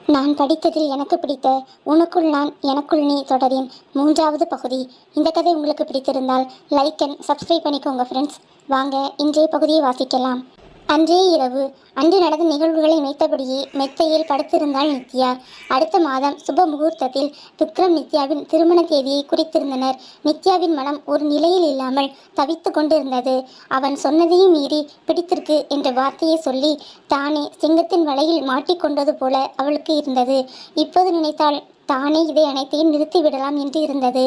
நான் படித்ததில் எனக்கு பிடித்த உனக்குள் நான் எனக்குள் நீ தொடரின் 3வது பகுதி. இந்த கதை உங்களுக்கு பிடித்திருந்தால் லைக் அண்ட் சப்ஸ்கிரைப் பண்ணிக்கோங்க ஃப்ரெண்ட்ஸ். வாங்க இன்றைய பகுதியை வாசிக்கலாம். அன்றே இரவு அன்று நடந்த நிகழ்வுகளை நினைத்தபடியே மெத்தையில் படுத்திருந்தாள் நித்யா. அடுத்த மாதம் சுப முகூர்த்தத்தில் விக்ரம் நித்யாவின் திருமண தேதியை குறித்திருந்தனர். நித்யாவின் மனம் ஒரு நிலையில் இல்லாமல் தவித்து கொண்டிருந்தது. அவன் சொன்னதையும் மீறி பிடித்திருக்கு என்ற வார்த்தையை சொல்லி தானே சிங்கத்தின் வலையில் மாட்டிக்கொண்டது போல அவளுக்கு இருந்தது. இப்போது நினைத்தால் தானே இதை அனைத்தையும் நிறுத்திவிடலாம் என்று இருந்தது.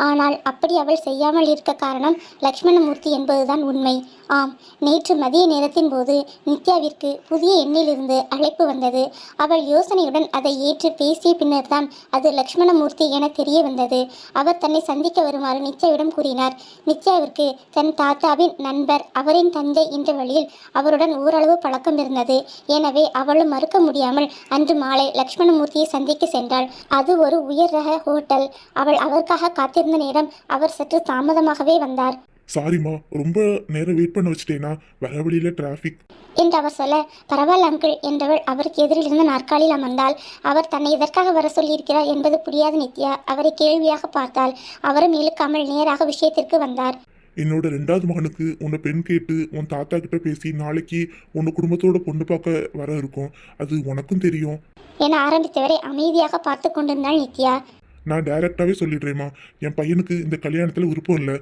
ஆனால் அப்படி அவள் செய்யாமல் இருக்க காரணம் லக்ஷ்மணமூர்த்தி என்பதுதான் உண்மை. ஆம், நேற்று மதிய நேரத்தின் போது நித்யாவிற்கு புதிய எண்ணிலிருந்து அழைப்பு வந்தது. அவள் யோசனையுடன் அதை ஏற்று பேசிய பின்னர்தான் அது லக்ஷ்மணமூர்த்தி என தெரிய வந்தது. அவர் தன்னை சந்திக்க வருமாறு நித்யாவிடம் கூறினார். நித்யாவிற்கு தன் தாத்தாவின் நண்பர், அவரின் தந்தை என்ற வழியில் அவருடன் ஓரளவு பழக்கம் இருந்தது. எனவே அவளும் மறுக்க முடியாமல் அன்று மாலை லக்ஷ்மணமூர்த்தியை சந்திக்க சென்றாள். அது ஒரு உயர் ரக ஹோட்டல். அவள் அவருக்காக காத்திருந்த நேரம் அவர் சற்று தாமதமாகவே வந்தார். சாரிம்மா, ரொம்ப நேரம் வெயிட் பண்ண வச்சுட்டேனா, வர வழியில் டிராஃபிக் என்று அவர் சொல்ல, பரவாயில்ல அங்கிள் என்றவள் அவருக்கு எதிரில் இருந்த நாற்காலில் அமர்ந்தாள். அவர் தன்னை எதற்காக வர சொல்லியிருக்கிறார் என்பது புரியாத நித்யா அவரை கேள்வியாக பார்த்தாள். அவரும் இழுக்காமல் நேராக விஷயத்திற்கு வந்தார். என்னோட 2வது மகனுக்கு உன்னை பெண் கேட்டு உன் தாத்தா கிட்ட பேசி நாளைக்கு உன்னை குடும்பத்தோட பொண்ணு பார்க்க வர இருக்கும். அது உனக்கும் தெரியும் என ஆரம்பித்தவரை அமைதியாக பார்த்து கொண்டிருந்தாள் நித்யா. நான் டைரக்டாவே சொல்லிடுறேம்மா, என் பையனுக்கு இந்த கல்யாணத்துல விருப்பம் இல்லை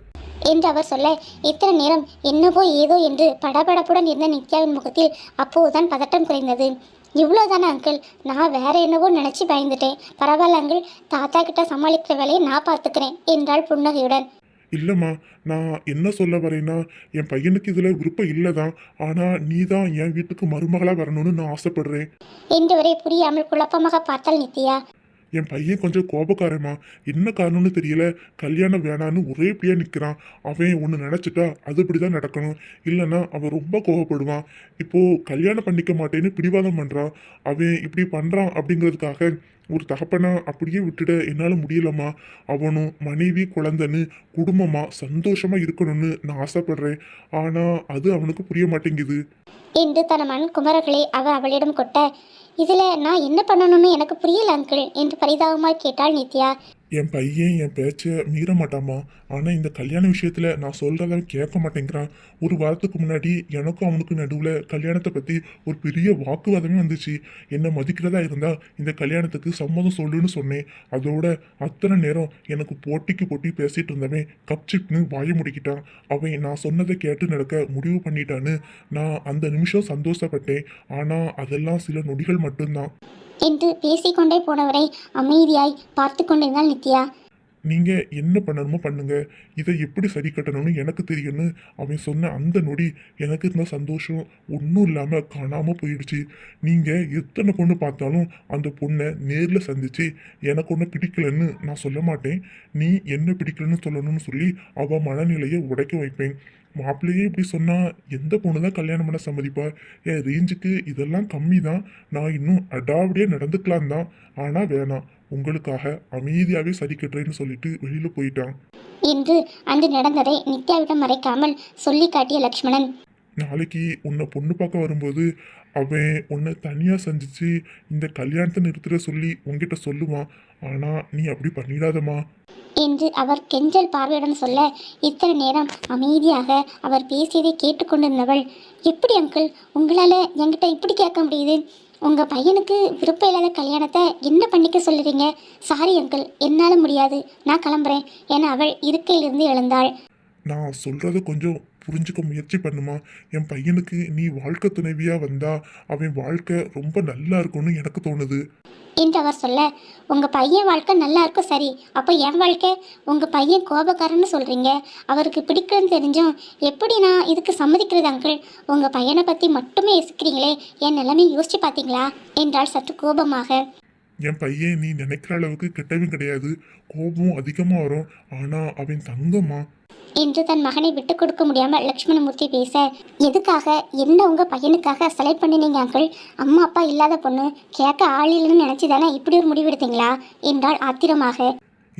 என்று அவர் சொல்ல, இத்தனை நேரம் என்னவோ ஏதோ என்று படபடப்புடன் இருந்த நித்யாவின் முகத்தில் அப்போதுதான் பதட்டம் குறைந்தது. இவ்வளோதானே அங்கிள், நான் வேற என்னவோ நினச்சி பயந்துட்டேன். பரவாயில்ல அங்கிள், தாத்தா கிட்ட சமாளிக்கிற வேலையை நான் பார்த்துக்கிறேன் என்றாள் புன்னகையுடன். இல்லைம்மா, நான் என்ன சொல்ல வரேன்னா, என் பையனுக்கு இதில் விருப்பம் இல்லை தான். ஆனால் நீ தான் என் வீட்டுக்கு மருமகளாக வரணும்னு நான் ஆசைப்படுறேன் என்றவரை புரியாமல் குழப்பமாக பார்த்தாள் நித்யா. என் பையன் கொஞ்சம் கோபக்காரமா, என்ன காரணம்னு தெரியல, கல்யாணம் வேணான்னு ஒரே பிடியா நிற்கிறான். அவன் ஒன்று நினச்சிட்டா அது இப்படி தான் நடக்கணும், இல்லைன்னா அவன் ரொம்ப கோபப்படுவான். இப்போது கல்யாணம் பண்ணிக்க மாட்டேன்னு பிடிவாதம் பண்ணுறான். அவன் இப்படி பண்ணுறான் அப்படிங்கிறதுக்காக ஒரு தகப்பனா அப்படியே விட்டுட என்னால் முடியலம்மா. அவனும் மனைவி குழந்தைன்னு குடும்பமாக சந்தோஷமாக இருக்கணும்னு நான் ஆசைப்படுறேன். ஆனால் அது அவனுக்கு புரிய மாட்டேங்குது என்று தன் மண் குமரர்களை அவர் அவளிடம் கொட்ட, இதில் நான் என்ன பண்ணணும்னு எனக்கு புரியல அங்கிள் என்று பரிதாபமாக கேட்டாள் நித்யா. என் பையன் என் பேச்சை மீற மாட்டாமா, ஆனால் இந்த கல்யாண விஷயத்தில் நான் சொல்கிறத கேட்க மாட்டேங்கிறான். ஒரு வாரத்துக்கு முன்னாடி எனக்கும் அவனுக்கு நடுவில் கல்யாணத்தை பற்றி ஒரு பெரிய வாக்குவாதமே வந்துச்சு. என்னை மதிக்கிறதா இருந்தால் இந்த கல்யாணத்துக்கு சம்மதம் சொல்லுன்னு சொன்னேன். அதோட அத்தனை நேரம் எனக்கு போட்டிக்கு போட்டி பேசிகிட்டு இருந்தவன் கப்சிப்னு வாய முடிக்கிட்டான். அவன் நான் சொன்னதை கேட்டு நடக்க முடிவு பண்ணிட்டான்னு நான் அந்த நிமிஷம் சந்தோஷப்பட்டேன். ஆனால் அதெல்லாம் சில நொடிகள் மட்டும்தான் என்று பேசிக்கொண்டே போனவரை அமைதியாய் பார்த்து கொண்டிருந்தாள் நித்யா. நீங்கள் என்ன பண்ணணுமோ பண்ணுங்க, இதை எப்படி சரி கட்டணும்னு எனக்கு தெரியும்னு அவன் சொன்ன அந்த நொடி எனக்கு இருந்த சந்தோஷம் ஒன்றும் இல்லாமல் காணாமல் போயிடுச்சு. நீங்கள் எத்தனை பொண்ணு பார்த்தாலும் அந்த பொண்ணை நேரில் சந்தித்து எனக்கு ஒன்று பிடிக்கலன்னு நான் சொல்ல மாட்டேன். நீ என்ன பிடிக்கலன்னு சொல்லணும்னு சொல்லி அவள் மனநிலையை உடைக்க வைப்பேன். மாப்பிள்ளையே இப்படி சொன்னால் எந்த பொண்ணு தான் கல்யாணம் பண்ண சம்மதிப்பா? என் ரேஞ்சுக்கு இதெல்லாம் கம்மி தான். நான் இன்னும் அடாவடியாக நடந்துக்கலாம் தான். ஆனால் வேணாம், உங்களுக்காக அமைதியாகவே சரி கட்டுறேன்னு சொல்லிட்டு வெளியில் போயிட்டான் என்று அன்று நடந்ததை நித்யாவிடம் மறைக்காமல் சொல்லி காட்டிய லக்ஷ்மணன். நாளைக்கு உன்னை பொண்ணு பார்க்க வரும்போது அவன் உன்னை தனியாக சந்திச்சு இந்த கல்யாணத்தை நிறுத்துற சொல்லி உன்கிட்ட சொல்லுவான். ஆனால் நீ அப்படி பண்ணிடாதம்மா என்று அவர் கெஞ்சல் பார்வையுடன் சொல்ல, இத்தனை நேரம் அமைதியாக அவர் பேசியதை கேட்டுக்கொண்டிருந்தவள், எப்படி அங்கிள் உங்களால் என்கிட்ட இப்படி கேட்க முடியுது? உங்கள் பையனுக்கு விருப்பம் இல்லாத கல்யாணத்தை என்ன பண்ணிக்க சொல்லுறீங்க? சாரி அங்கிள், என்னால் முடியாது, நான் கிளம்புறேன் என அவள் இருக்கையிலிருந்து எழுந்தாள். நான் சொல்கிறத கொஞ்சம் புரிஞ்சுக்க முயற்சி பண்ணுமா. என் பையனுக்கு நீ வாழ்க்கை துணைவியாக வந்தா அவன் வாழ்க்கை ரொம்ப நல்லா இருக்கும்னு எனக்கு தோணுது என்று அவர் சொல்ல, உங்கள் பையன் வாழ்க்கை நல்லா இருக்கும் சரி, அப்போ என் வாழ்க்கை? உங்கள் பையன் கோபக்காரன்னு சொல்கிறீங்க, அவருக்கு பிடிக்கலன்னு தெரிஞ்சும் எப்படி நான் இதுக்கு சம்மதிக்கிறது அங்கிள்? உங்கள் பையனை பற்றி மட்டுமே யோசிக்கிறீங்களே, என் நிலைமை யோசிச்சு பார்த்தீங்களா என்றால் சற்று கோபமாக. என் பையன் நீ நினைக்கிற அளவுக்கு கெட்டவன் கிடையாது. கோபம் அதிகமாக வரும், ஆனால் அவன் தங்கம்மா என்று தன் மகனை விட்டு கொடுக்க முடியாமல் லக்ஷ்மணமூர்த்தி பேச, எதுக்காக என்ன உங்கள் பையனுக்காக செலக்ட் பண்ணினீங்க அங்கிள்? அம்மா அப்பா இல்லாத பொண்ணு, கேட்க ஆள் இல்லைன்னு நினச்சி தானே இப்படி ஒரு முடிவு எடுத்தீங்களா என்றால் ஆத்திரமாக.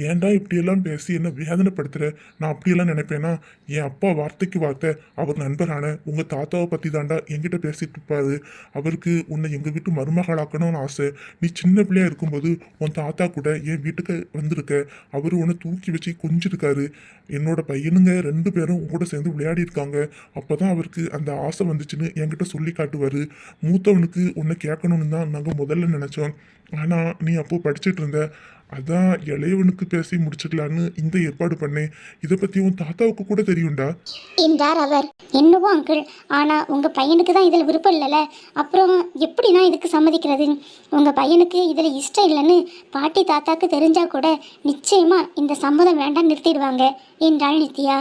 ஏன்டா இப்படியெல்லாம் பேசி என்ன வேதனைப்படுத்துற? நான் அப்படியெல்லாம் நினைப்பேனா? என் அப்பா வார்த்தைக்கு வார்த்தை அவர் நண்பரான உங்கள் தாத்தாவை பற்றி தாண்டா என்கிட்ட பேசிட்டு இருப்பாரு. அவருக்கு உன்னை எங்கள் வீட்டு மருமகளாக்கணும்னு ஆசை. நீ சின்ன பிள்ளையா இருக்கும்போது உன் தாத்தா கூட என் வீட்டுக்கு வந்திருக்க. அவர் உன்னை தூக்கி வச்சு கொஞ்சிருக்காரு. என்னோட பையனுங்க 2 பேரும் உன் கூட சேர்ந்து விளையாடி இருக்காங்க. அப்போதான் அவருக்கு அந்த ஆசை வந்துச்சுன்னு என்கிட்ட சொல்லி காட்டுவார். மூத்தவனுக்கு உன்னை கேட்கணும்னு தான் நாங்கள் முதல்ல நினச்சோம். ஆனால் நீ அப்போது படிச்சுட்டு இருந்த. அதான் இளையவனுக்கு பேசி முடிச்சுக்கலான்னு இந்த ஏற்பாடு பண்ணேன். இதை பற்றி உன் தாத்தாவுக்கு கூட தெரியும்டா என்றார் அவர். என்னவோ அங்கிள், ஆனால் உங்கள் பையனுக்கு தான் இதில் விருப்பம் இல்லைல்ல, அப்புறம் எப்படி நான் இதுக்கு சம்மதிக்கிறது? உங்கள் பையனுக்கு இதில் இஷ்டம் இல்லைன்னு பாட்டி தாத்தாக்கு தெரிஞ்சால் கூட நிச்சயமாக இந்த சம்மதம் வேண்டாம் நிறுத்திடுவாங்க என்றாள் நித்யா.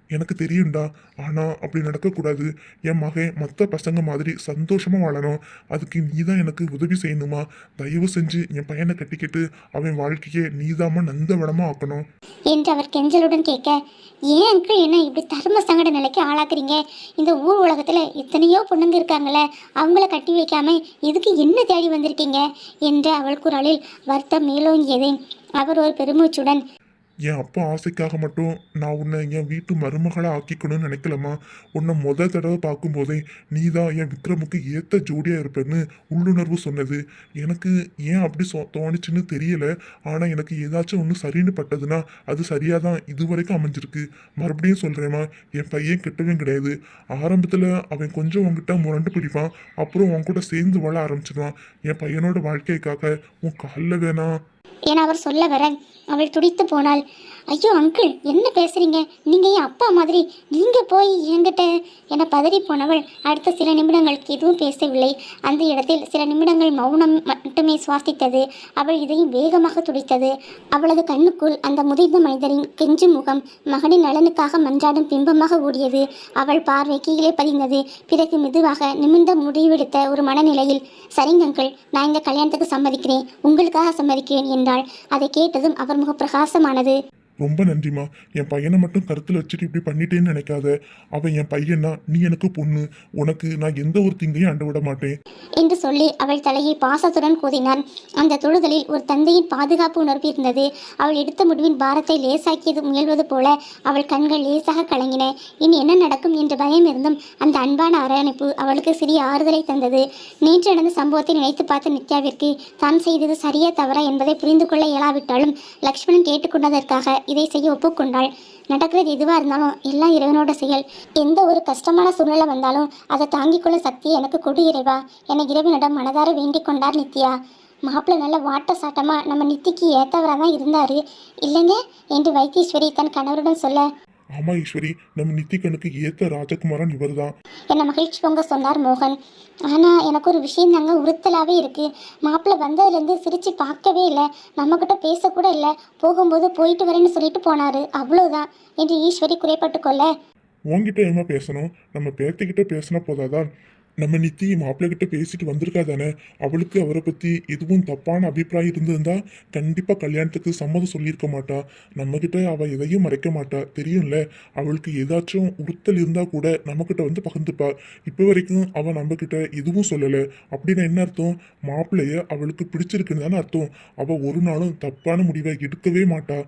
எனக்கு தெரியும்டா. ஆனால் அப்படி நடக்கக்கூடாது. என் மகன் மற்ற பசங்க மாதிரி சந்தோஷமாக வாழணும். அதுக்கு நீ தான் எனக்கு உதவி செய்யணுமா? தயவு செஞ்சு என் பையனை கட்டிக்கிட்டு அவன் வாழ்க்கையை நீதாம நந்தவனமாக ஆக்கணும் என்று அவர் கெஞ்சலுடன் கேட்க, ஏன் அங்கிள் என்ன இப்படி தர்ம சங்கட நிலைக்கு ஆளாக்குறீங்க? இந்த ஊர் உலகத்தில் எத்தனையோ பொண்ணுங்க இருக்காங்களே, அவங்கள கட்டி வைக்காம இதுக்கு என்ன தேடி வந்திருக்கீங்க என்ற அவள் குரலில் வருத்தம் மேலோங்கியது. அவர் ஒரு பெருமூச்சுடன், என் அப்பா ஆசைக்காக மட்டும் நான் உன்னை என் வீட்டு மருமகளை ஆக்கிக்கணும்னு நினைக்கலம்மா. உன்னை தடவை பார்க்கும்போதே நீ தான் என் விக்ரமுக்கு ஏற்ற ஜோடியாக இருப்பேன்னு உள்ளுணர்வு சொன்னது. எனக்கு ஏன் அப்படி தோணுச்சுன்னு தெரியல. ஆனால் எனக்கு ஏதாச்சும் ஒன்று சரின்னு பட்டதுன்னா அது சரியாக தான் இதுவரைக்கும் அமைஞ்சிருக்கு. மறுபடியும் சொல்கிறேம்மா, என் பையன் கெட்டவன் கிடையாது. ஆரம்பத்தில் அவன் கொஞ்சம் உன்கிட்ட முரண்டு பிடிப்பான். அப்புறம் உன் கூட சேர்ந்து வாழ ஆரம்பிச்சிடுவான். என் பையனோட வாழ்க்கைக்காக உன் காலில் வேணாம் என அவர் சொல்ல வர அவள் துடித்து போனாள். ஐயோ அங்கிள், என்ன பேசுறீங்க? நீங்கள் என் அப்பா மாதிரி, நீங்கள் போய் என்கிட்ட என பதறி போனவள் அடுத்த சில நிமிடங்களுக்கு எதுவும் பேசவில்லை. அந்த இடத்தில் சில நிமிடங்கள் மௌனம் மட்டுமே சுவாசித்தது. அவள் இதையும் வேகமாக துடித்தது. அவளது கண்ணுக்குள் அந்த முதிர்ந்த மனிதரின் கெஞ்சும் முகம் மகனின் நலனுக்காக மன்றாடும் பிம்பமாக ஓடியது. அவள் பார்வை கீழே பதிந்தது. பிறகு மெதுவாக நிமிர்ந்த முடிவெடுத்த ஒரு மனநிலையில், சரிங்க அங்கிள், நான் இந்த கல்யாணத்துக்கு சம்மதிக்கிறேன், உங்களுக்காக சம்மதிக்கிறேன் என்றாள். அதை கேட்டதும் அவர் முக பிரகாசமானது. ரொம்ப நன்றிம்மா. என் பையனை மட்டும் கருத்தில் வச்சுட்டு இப்படி பண்ணிட்டேன்னு நினைக்காத. அவன் என் பையனா, நீ எனக்கு பொண்ணு. உனக்கு நான் எந்த ஒரு தீங்கையும் அண்டு விட மாட்டேன் என்று சொல்லி அவள் தலையை பாசத்துடன் கூதினான். அந்த தொழுதலில் ஒரு தந்தையின் பாதுகாப்பு உணர்வு இருந்தது. அவள் எடுத்த முடிவின் பாரத்தை லேசாக்கியது முயல்வது போல அவள் கண்கள் லேசாக கலங்கின. இனி என்ன நடக்கும் என்ற பயம் இருந்தும் அந்த அன்பான அரவணைப்பு அவளுக்கு சிறிய ஆறுதலை தந்தது. நேற்று நடந்த சம்பவத்தை நினைத்து பார்த்த நித்யாவிற்கு தான் செய்தது சரியா தவறா என்பதை புரிந்து கொள்ள இயலாவிட்டாலும் லக்ஷ்மணன் கேட்டுக்கொண்டதற்காக இதை செய்ய ஒப்புக்கொண்டாள். நடக்கிறது எதுவாக இருந்தாலும் எல்லாம் இறைவனோட செயல். எந்த ஒரு கஷ்டமான சூழ்நிலை வந்தாலும் அதை தாங்கிக் கொள்ள சக்தியை எனக்கு கொடு இறைவா என இறைவனிடம் மனதார வேண்டிக் கொண்டார் நித்யா. மாப்பிள்ளை நல்ல வாட்ட சாட்டமாக நம்ம நித்திக்கு ஏற்றவராக தான் இருந்தார் இல்லைங்க என்று வைத்தீஸ்வரி தன் கணவருடன் சொல்ல, ஆமா ஈஸ்வரி, நம்ம நித்திகனுக்கு ஏத்த ராஜகுமாரன் இவர் தான் என்னை மகிழ்ச்சி பொங்க சொன்னார் மோகன். ஆனால் எனக்கு ஒரு விஷயம் தாங்க உறுத்தலாகவே இருக்குது. மாப்பிள்ளை வந்ததுலேருந்து சிரித்து பார்க்கவே இல்லை, நம்மக்கிட்ட பேசக்கூட இல்லை. போகும்போது போயிட்டு வரேன்னு சொல்லிட்டு போனார், அவ்வளோதான் என்று ஈஸ்வரி குறைப்பட்டு கொள்ள, உன்கிட்ட ஏமா பேசணும்? நம்ம பேத்திக்கிட்ட பேசினா போதாதான்? நம்ம நித்தி மாப்பிள்ளைகிட்ட பேசிட்டு வந்திருக்கா தானே? அவளுக்கு அவரை பற்றி எதுவும் தப்பான அபிப்பிராயம் இருந்திருந்தா கண்டிப்பாக கல்யாணத்துக்கு சம்மதம் சொல்லியிருக்க மாட்டா. நம்மக்கிட்ட அவள் எதையும் மறைக்க மாட்டா, தெரியும்ல. அவளுக்கு ஏதாச்சும் உறுத்தல் இருந்தால் கூட நம்மக்கிட்ட வந்து பகிர்ந்துப்பா. இப்போ வரைக்கும் அவள் நம்மக்கிட்ட எதுவும் சொல்லலை. அப்படின்னு என்ன அர்த்தம்? மாப்பிள்ளைய அவளுக்கு பிடிச்சிருக்குன்னு தானே அர்த்தம். அவள் ஒரு நாளும் தப்பான முடிவை எடுக்கவே மாட்டா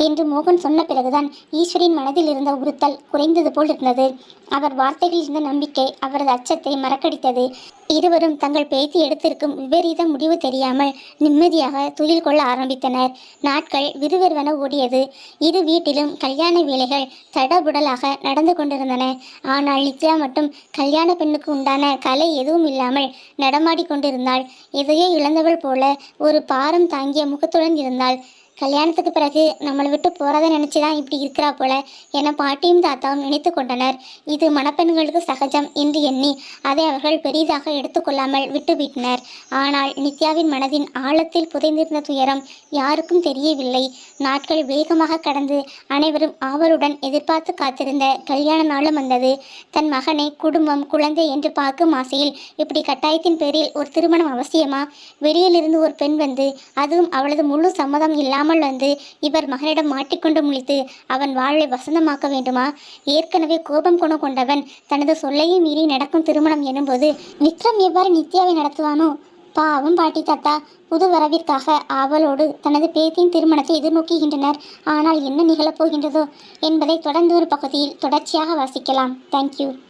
என்று மோகன் சொன்ன பிறகுதான் ஈஸ்வரின் மனதில் இருந்த உறுத்தல் குறைந்தது போல் இருந்தது. அவர் வார்த்தைகளில் இருந்த நம்பிக்கை அவரது அச்சத்தை மறக்கடித்தது. இருவரும் தங்கள் பேத்தி எடுத்திருக்கும் விபரீத முடிவு தெரியாமல் நிம்மதியாக துயில் கொள்ள ஆரம்பித்தனர். நாட்கள் விறுவிறுவென ஓடியது. இரு வீட்டிலும் கல்யாண வேலைகள் தடபுடலாக நடந்து கொண்டிருந்தன. ஆனால் நித்யா மட்டும் கல்யாண பெண்ணுக்கு உண்டான கலை எதுவும் இல்லாமல் நடமாடி கொண்டிருந்தாள். எதையோ இழந்தவள் போல ஒரு பாரம் தாங்கிய முகத்துடன் இருந்தாள். கல்யாணத்துக்கு பிறகு நம்மளை விட்டு போகிறத நினச்சி தான் இப்படி இருக்கிறா போல என பாட்டியும் தாத்தாவும் நினைத்து கொண்டனர். இது மணப்பெண்களுக்கு சகஜம் என்று எண்ணி அதை அவர்கள் பெரிதாக எடுத்துக்கொள்ளாமல் விட்டுவிட்டனர். ஆனால் நித்யாவின் மனதின் ஆழத்தில் புதைந்திருந்த துயரம் யாருக்கும் தெரியவில்லை. நாட்கள் வேகமாக கடந்து அனைவரும் ஆவலுடன் எதிர்பார்த்து காத்திருந்த கல்யாண நாளும் வந்தது. தன் மகனை குடும்பம் குழந்தை என்று பார்க்கும் ஆசையில் இப்படி கட்டாயத்தின் பேரில் ஒரு திருமணம் அவசியமா? வெளியிலிருந்து ஒரு பெண் வந்து, அதுவும் அவளது முழு சம்மதம் இல்லாமல் வந்து இவர் மகனிடம் மாட்டிக்கொண்டு முழித்து அவன் வாழ்வை வசந்தமாக்க வேண்டுமா? ஏற்கனவே கோபம் கொண்டவன் தனது சொல்லையும் மீறி நடக்கும் திருமணம் எனும்போது விக்ரம் எவ்வாறு நித்யாவை நடத்துவானோ? பாவம் பாட்டி தாத்தா புது வரவிற்காக ஆவலோடு தனது பேத்தியின் திருமணத்தை எதிர்நோக்குகின்றனர். ஆனால் என்ன நிகழப் போகின்றதோ என்பதை தொடர்ந்து ஒரு பகுதியில் தொடர்ச்சியாக வாசிக்கலாம். தேங்க்யூ.